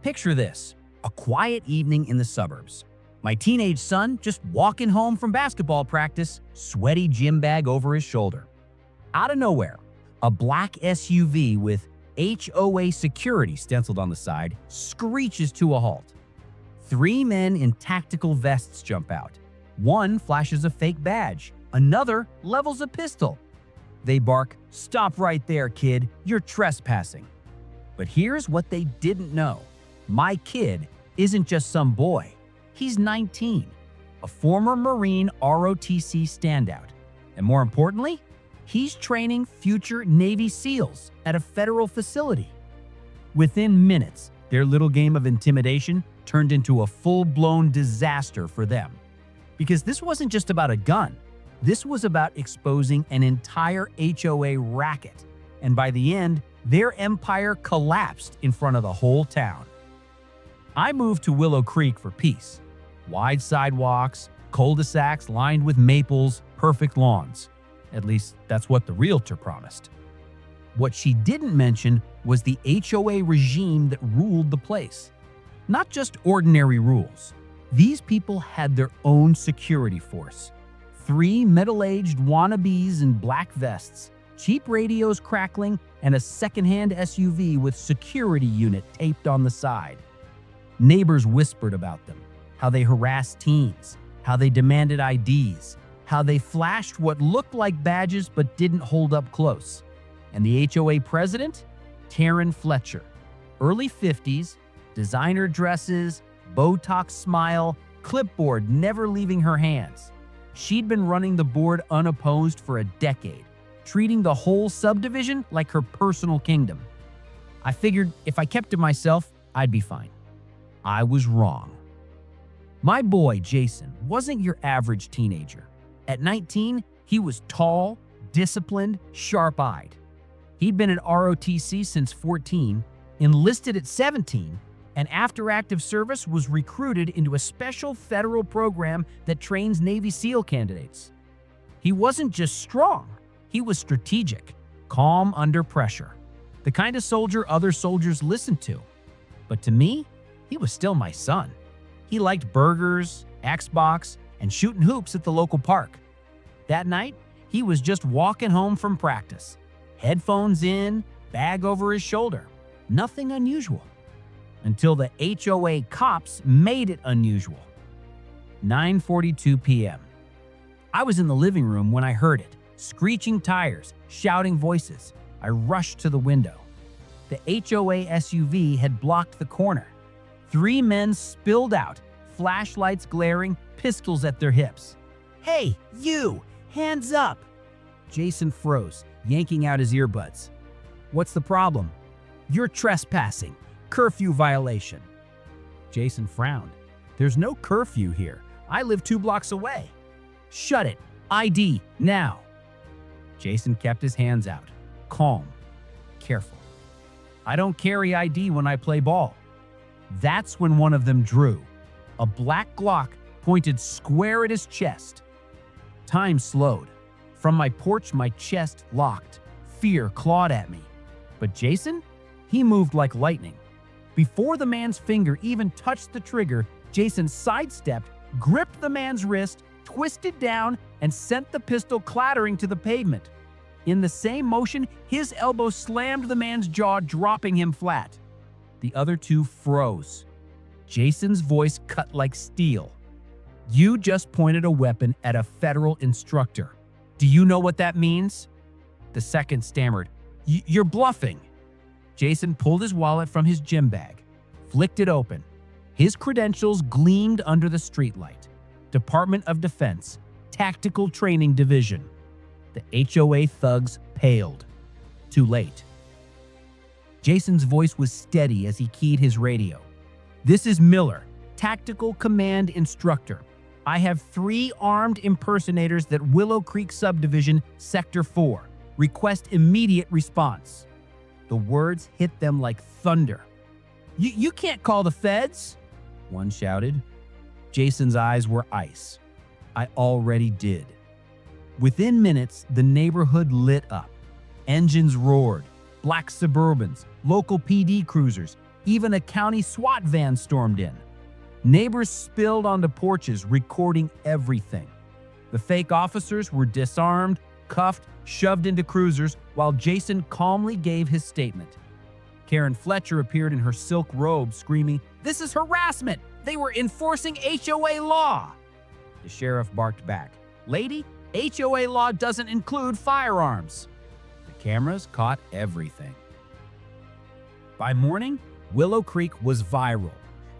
Picture this, a quiet evening in the suburbs. My teenage son just walking home from basketball practice, sweaty gym bag over his shoulder. Out of nowhere, a black SUV with HOA security stenciled on the side screeches to a halt. Three men in tactical vests jump out. One flashes a fake badge. Another levels a pistol. They bark, "Stop right there, kid. You're trespassing." But here's what they didn't know. My kid isn't just some boy. He's 19, a former Marine ROTC standout. And more importantly, he's training future Navy SEALs at a federal facility. Within minutes, their little game of intimidation turned into a full-blown disaster for them. Because this wasn't just about a gun. This was about exposing an entire HOA racket. And by the end, their empire collapsed in front of the whole town. I moved to Willow Creek for peace. Wide sidewalks, cul-de-sacs lined with maples, perfect lawns. At least that's what the realtor promised. What she didn't mention was the HOA regime that ruled the place. Not just ordinary rules. These people had their own security force. Three middle-aged wannabes in black vests, cheap radios crackling, and a secondhand SUV with security unit taped on the side. Neighbors whispered about them, how they harassed teens, how they demanded IDs, how they flashed what looked like badges but didn't hold up close. And the HOA president? Taryn Fletcher. Early 50s, designer dresses, Botox smile, clipboard never leaving her hands. She'd been running the board unopposed for a decade, treating the whole subdivision like her personal kingdom. I figured if I kept to myself, I'd be fine. I was wrong. My boy, Jason, wasn't your average teenager. At 19, he was tall, disciplined, sharp-eyed. He'd been at ROTC since 14, enlisted at 17, and after active service was recruited into a special federal program that trains Navy SEAL candidates. He wasn't just strong, he was strategic, calm under pressure, the kind of soldier other soldiers listened to. But to me, he was still my son. He liked burgers, Xbox, and shooting hoops at the local park. That night, he was just walking home from practice. Headphones in, bag over his shoulder. Nothing unusual. Until the HOA cops made it unusual. 9:42 p.m. I was in the living room when I heard it. Screeching tires, shouting voices. I rushed to the window. The HOA SUV had blocked the corner. Three men spilled out, flashlights glaring, pistols at their hips. "Hey, you! Hands up!" Jason froze, yanking out his earbuds. "What's the problem?" "You're trespassing. Curfew violation." Jason frowned. "There's no curfew here. I live 2 blocks away." "Shut it. ID, now." Jason kept his hands out, calm, careful. "I don't carry ID when I play ball." That's when one of them drew. A black Glock pointed square at his chest. Time slowed. From my porch, my chest locked. Fear clawed at me. But Jason? He moved like lightning. Before the man's finger even touched the trigger, Jason sidestepped, gripped the man's wrist, twisted down, and sent the pistol clattering to the pavement. In the same motion, his elbow slammed the man's jaw, dropping him flat. The other two froze. Jason's voice cut like steel. "You just pointed a weapon at a federal instructor. Do you know what that means?" The second stammered, "You're bluffing." Jason pulled his wallet from his gym bag, flicked it open. His credentials gleamed under the streetlight. Department of Defense, Tactical Training Division. The HOA thugs paled. Too late. Jason's voice was steady as he keyed his radio. "This is Miller, Tactical Command Instructor. I have 3 armed impersonators at Willow Creek Subdivision, Sector 4. Request immediate response." The words hit them like thunder. You can't call the feds," one shouted. Jason's eyes were ice. I already did. Within minutes, the neighborhood lit up. Engines roared. Black Suburbans, local PD cruisers. Even a county SWAT van stormed in. Neighbors spilled onto porches, recording everything. The fake officers were disarmed, cuffed, shoved into cruisers, while Jason calmly gave his statement. Karen Fletcher appeared in her silk robe, screaming, "This is harassment! They were enforcing HOA law!" The sheriff barked back, "Lady, HOA law doesn't include firearms." The cameras caught everything. By morning, Willow Creek was viral.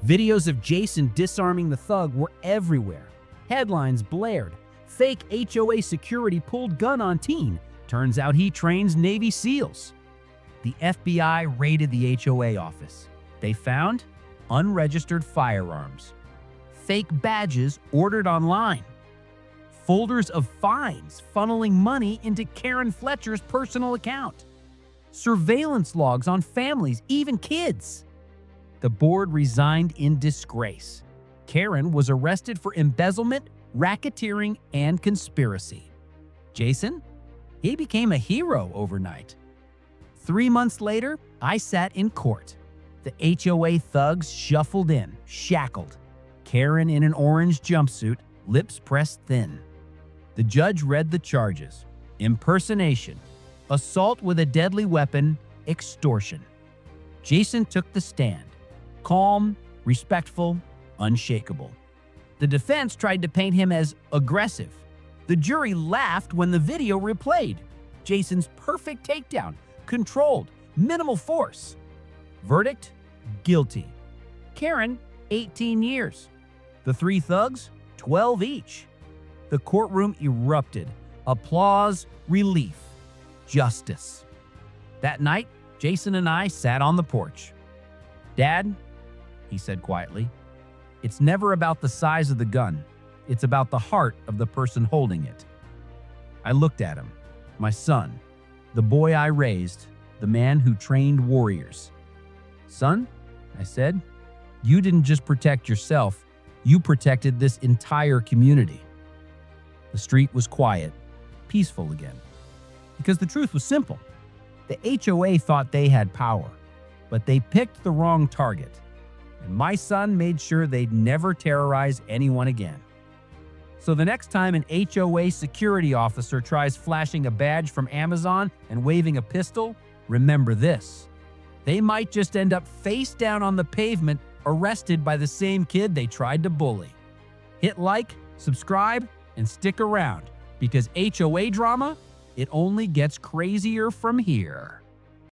Videos of Jason disarming the thug were everywhere. Headlines blared, "Fake HOA security pulled gun on teen. Turns out he trains Navy SEALs." The FBI raided the HOA office. They found unregistered firearms, fake badges ordered online, folders of fines funneling money into Karen Fletcher's personal account, surveillance logs on families, even kids. The board resigned in disgrace. Karen was arrested for embezzlement, racketeering, and conspiracy. Jason? He became a hero overnight. 3 months later, I sat in court. The HOA thugs shuffled in, shackled. Karen in an orange jumpsuit, lips pressed thin. The judge read the charges: impersonation, assault with a deadly weapon, extortion. Jason took the stand, calm, respectful, unshakable. The defense tried to paint him as aggressive. The jury laughed when the video replayed. Jason's perfect takedown, controlled, minimal force. Verdict: guilty. Karen, 18 years. The three thugs, 12 each. The courtroom erupted. Applause, relief, justice. That night, Jason and I sat on the porch. "Dad," he said quietly, "it's never about the size of the gun. It's about the heart of the person holding it." I looked at him, my son, the boy I raised, the man who trained warriors. "Son," I said, "you didn't just protect yourself, you protected this entire community." The street was quiet, peaceful again. Because the truth was simple. The HOA thought they had power, but they picked the wrong target. And my son made sure they'd never terrorize anyone again. So the next time an HOA security officer tries flashing a badge from Amazon and waving a pistol, remember this: they might just end up face down on the pavement, arrested by the same kid they tried to bully. Hit like, subscribe, and stick around, because HOA drama, it only gets crazier from here.